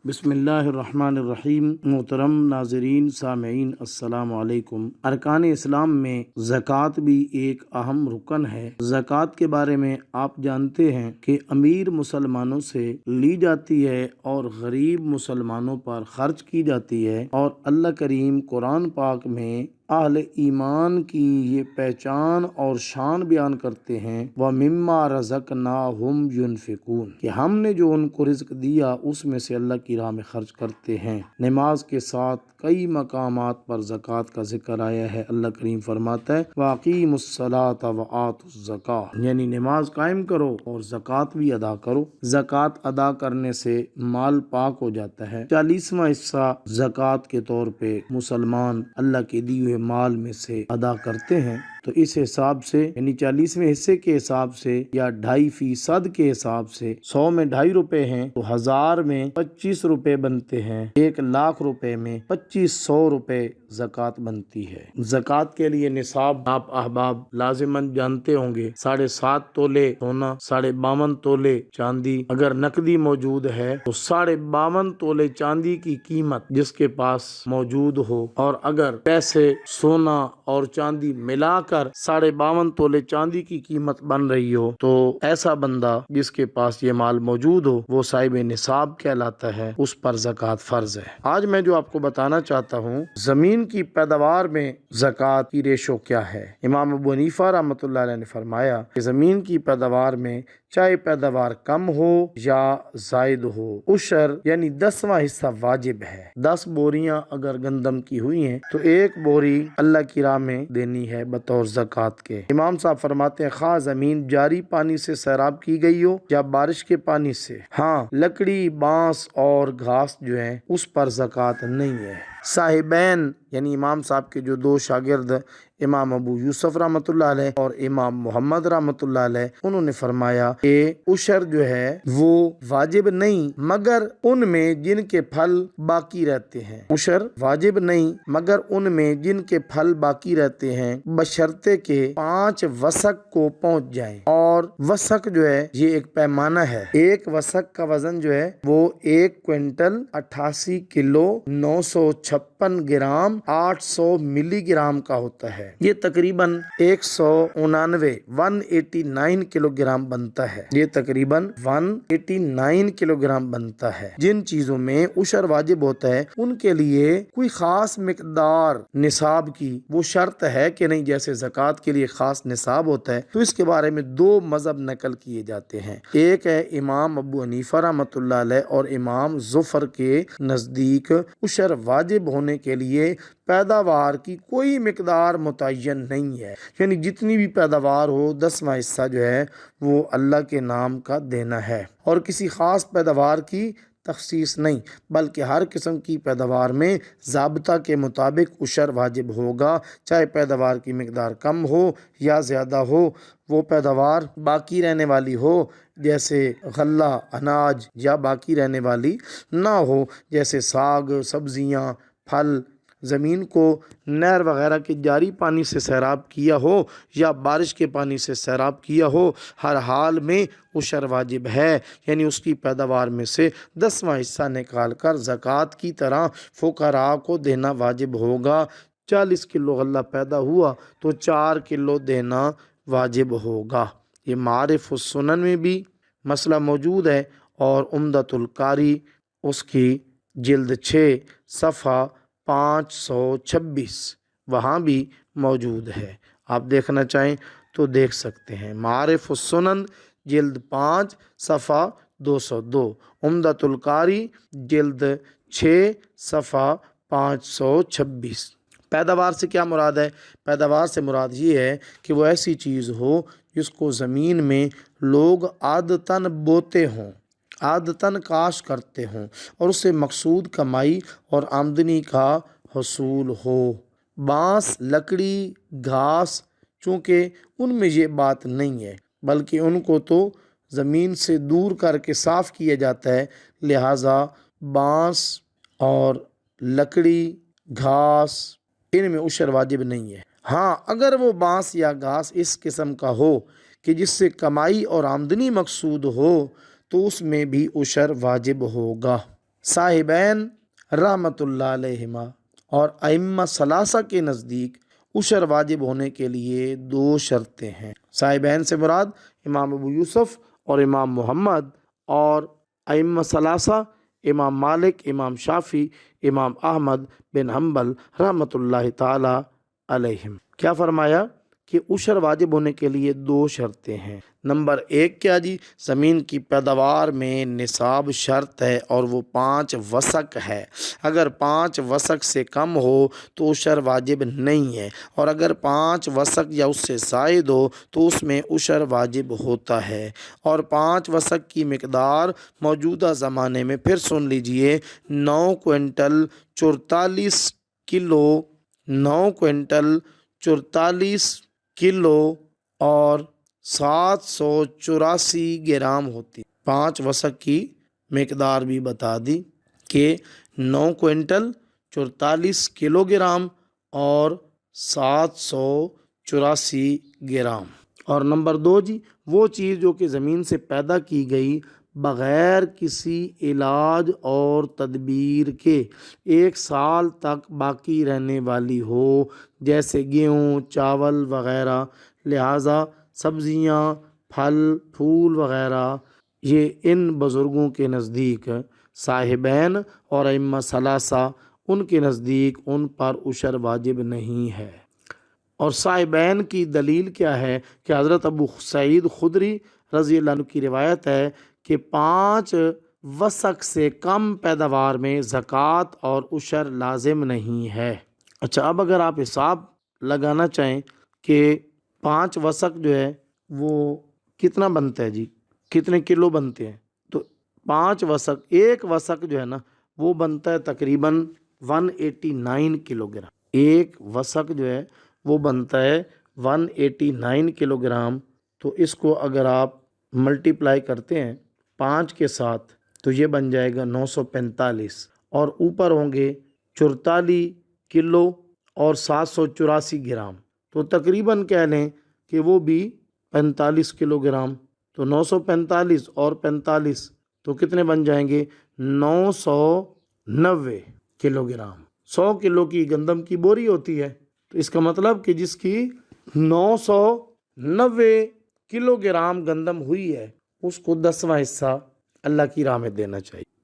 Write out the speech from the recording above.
بسم اللہ الرحمن الرحیم۔ محترم ناظرین سامعین السلام علیکم۔ ارکان اسلام میں زکوٰۃ بھی ایک اہم رکن ہے۔ زکوٰۃ کے بارے میں آپ جانتے ہیں کہ امیر مسلمانوں سے لی جاتی ہے اور غریب مسلمانوں پر خرچ کی جاتی ہے، اور اللہ کریم قرآن پاک میں اہل ایمان کی یہ پہچان اور شان بیان کرتے ہیں، وَمِمَّا رَزَقْنَاهُمْ يُنْفِقُونَ، کہ ہم نے جو ان کو رزق دیا اس میں سے اللہ کی راہ میں خرچ کرتے ہیں۔ نماز کے ساتھ کئی مقامات پر زکوٰۃ کا ذکر آیا ہے۔ اللہ کریم فرماتا ہے وَأَقِیمُوا الصَّلَاةَ وَآتُوا الزَّکَاۃَ، یعنی نماز قائم کرو اور زکوٰۃ بھی ادا کرو۔ زکوٰۃ ادا کرنے سے مال پاک ہو جاتا ہے۔ 40واں حصہ زکوٰۃ کے طور پہ مسلمان اللہ کے دیے ہوئے مال میں سے ادا کرتے ہیں، تو اس حساب سے یعنی 40ویں حصے کے حساب سے یا 2.5% کے حساب سے 100 میں 2.5 روپے ہیں تو 1000 میں 25 روپے بنتے ہیں، 1,00,000 روپے میں 2500 روپے زکوٰۃ بنتی ہے۔ زکوٰۃ کے لیے نصاب آپ احباب لازماً جانتے ہوں گے، 7.5 تولے سونا، 52.5 تولے چاندی، اگر نقدی موجود ہے تو 52.5 تولے چاندی کی قیمت جس کے پاس موجود ہو، اور اگر پیسے سونا اور چاندی ملا کر 52.5 تولے چاندی کی قیمت بن رہی ہو تو ایسا بندہ جس کے پاس یہ مال موجود ہو وہ صاحب نصاب کہلاتا ہے، اس پر زکوٰۃ فرض ہے۔ آج میں جو آپ کو بتانا چاہتا ہوں، زمین کی پیداوار میں زکوٰۃ کی ریشو کیا ہے۔ امام ابو حنیفہ رحمۃ اللہ علیہ نے فرمایا کہ زمین کی پیداوار میں چاہے پیداوار کم ہو یا زائد ہو، عشر یعنی 10واں حصہ واجب ہے۔ 10 بوریاں اگر گندم کی ہوئی ہیں تو 1 بوری اللہ کی راہ میں دینی ہے بطور زکوٰۃ کے۔ امام صاحب فرماتے ہیں خواہ زمین جاری پانی سے سیراب کی گئی ہو یا بارش کے پانی سے، ہاں لکڑی، بانس اور گھاس جو ہے اس پر زکوٰۃ نہیں ہے۔ صاحبین یعنی امام صاحب کے جو 2 شاگرد امام ابو یوسف رحمۃ اللہ علیہ اور امام محمد رحمۃ اللہ علیہ، انہوں نے فرمایا کہ عشر جو ہے وہ واجب نہیں مگر ان میں جن کے پھل باقی رہتے ہیں۔ عشر واجب نہیں مگر ان میں جن کے پھل باقی رہتے ہیں، بشرطے کہ 5 وسق کو پہنچ جائیں، اور وسق جو ہے یہ ایک پیمانہ ہے۔ 1 وسق کا وزن جو ہے وہ 1 کوئنٹل 88 کلو 956 گرام 800 ملی گرام کا ہوتا ہے۔ یہ تقریباً 189 کلو گرام بنتا ہے۔ یہ تقریباً 189 کلو گرام بنتا ہے۔ جن چیزوں میں عشر واجب ہوتا ہے ان کے لیے کوئی خاص مقدار نصاب کی وہ شرط ہے کہ نہیں، جیسے زکوٰۃ کے لیے خاص نصاب ہوتا ہے، تو اس کے بارے میں 2 مذہب نقل کیے جاتے ہیں۔ ایک ہے امام ابو حنیفہ رحمۃ اللہ علیہ اور امام زفر کے نزدیک عشر واجب ہونے کے لیے پیداوار کی کوئی مقدار متعین نہیں ہے، یعنی جتنی بھی پیداوار ہو 10واں حصہ جو ہے وہ اللہ کے نام کا دینا ہے، اور کسی خاص پیداوار کی تخصیص نہیں، بلکہ ہر قسم کی پیداوار میں ضابطہ کے مطابق عشر واجب ہوگا، چاہے پیداوار کی مقدار کم ہو یا زیادہ ہو۔ وہ پیداوار باقی رہنے والی ہو جیسے غلہ، اناج، یا باقی رہنے والی نہ ہو جیسے ساگ، سبزیاں، پھل، زمین کو نہر وغیرہ کے جاری پانی سے سیراب کیا ہو یا بارش کے پانی سے سیراب کیا ہو، ہر حال میں عشر واجب ہے، یعنی اس کی پیداوار میں سے 10واں حصہ نکال کر زکوٰۃ کی طرح فقراء کو دینا واجب ہوگا۔ 40 کلو غلہ پیدا ہوا تو 4 کلو دینا واجب ہوگا۔ یہ معارف السنن میں بھی مسئلہ موجود ہے، اور عمدۃ القاری اس کی جلد 6 صفحہ 526 وہاں بھی موجود ہے۔ آپ دیکھنا چاہیں تو دیکھ سکتے ہیں، معارف السنن جلد 5 صفحہ 202، عمدۃ القاری جلد 6 صفحہ 526۔ پیداوار سے کیا مراد ہے؟ پیداوار سے مراد یہ ہے کہ وہ ایسی چیز ہو جس کو زمین میں لوگ عادتاً بوتے ہوں، عادتاً کاشت کرتے ہوں، اور اس سے مقصود کمائی اور آمدنی کا حصول ہو۔ بانس، لکڑی، گھاس، چونکہ ان میں یہ بات نہیں ہے، بلکہ ان کو تو زمین سے دور کر کے صاف کیا جاتا ہے، لہٰذا بانس اور لکڑی، گھاس، ان میں عشر واجب نہیں ہے۔ ہاں اگر وہ بانس یا گھاس اس قسم کا ہو کہ جس سے کمائی اور آمدنی مقصود ہو تو اس میں بھی عشر واجب ہوگا۔ صاحبین رحمت اللہ علیہما اور ائمہ ثلاثہ کے نزدیک عشر واجب ہونے کے لیے دو شرطیں ہیں۔ صاحبین سے مراد امام ابو یوسف اور امام محمد، اور ائمہ ثلاثہ امام مالک، امام شافعی، امام احمد بن حنبل رحمۃ اللہ تعالی علیہم۔ کیا فرمایا کہ عشر واجب ہونے کے لیے دو شرطیں ہیں۔ نمبر 1 کیا جی؟ زمین کی پیداوار میں نصاب شرط ہے اور وہ 5 وسق ہے۔ اگر 5 وسق سے کم ہو تو عشر واجب نہیں ہے، اور اگر 5 وسق یا اس سے زائد ہو تو اس میں عشر واجب ہوتا ہے۔ اور 5 وسق کی مقدار موجودہ زمانے میں، پھر سن لیجئے، 9 کوئنٹل 44 کلو 9 کوئنٹل 44 کلو اور 784 گرام ہوتی۔ 5 وسق کی مقدار بھی بتا دی کہ 9 کوئنٹل 44 کلو گرام اور 784 گرام۔ اور نمبر 2 جی، وہ چیز جو کہ زمین سے پیدا کی گئی بغیر کسی علاج اور تدبیر کے 1 سال تک باقی رہنے والی ہو، جیسے گیہوں، چاول وغیرہ، لہٰذا سبزیاں، پھل پھول وغیرہ، یہ ان بزرگوں کے نزدیک صاحبین اور ائمہ ثلاثہ ان کے نزدیک ان پر عشر واجب نہیں ہے۔ اور صاحبین کی دلیل کیا ہے کہ حضرت ابو سعید خدری رضی اللہ عنہ کی روایت ہے کہ 5 وسق سے کم پیداوار میں زکوٰۃ اور عشر لازم نہیں ہے۔ اچھا، اب اگر آپ حساب لگانا چاہیں کہ 5 وسق جو ہے وہ کتنا بنتا ہے جی، کتنے کلو بنتے ہیں، تو 5 وسق، ایک وسق جو ہے نا وہ بنتا ہے تقریباً 189 کلو گرام۔ ایک وسق جو ہے وہ بنتا ہے 189 کلو گرام۔ تو اس کو اگر آپ ملٹیپلائی کرتے ہیں 5 کے ساتھ تو یہ بن جائے گا 945، اور اوپر ہوں گے 44 کلو اور 784 گرام، تو تقریباً کہہ لیں کہ وہ بھی 45 کلو گرام۔ تو 945 اور 45 تو کتنے بن جائیں گے؟ 990 کلو گرام۔ 100 کلو کی گندم کی بوری ہوتی ہے، تو اس کا مطلب کہ جس کی 990 کلو گرام گندم ہوئی ہے اس کو 10واں حصہ اللہ کی راہ میں دینا چاہیے۔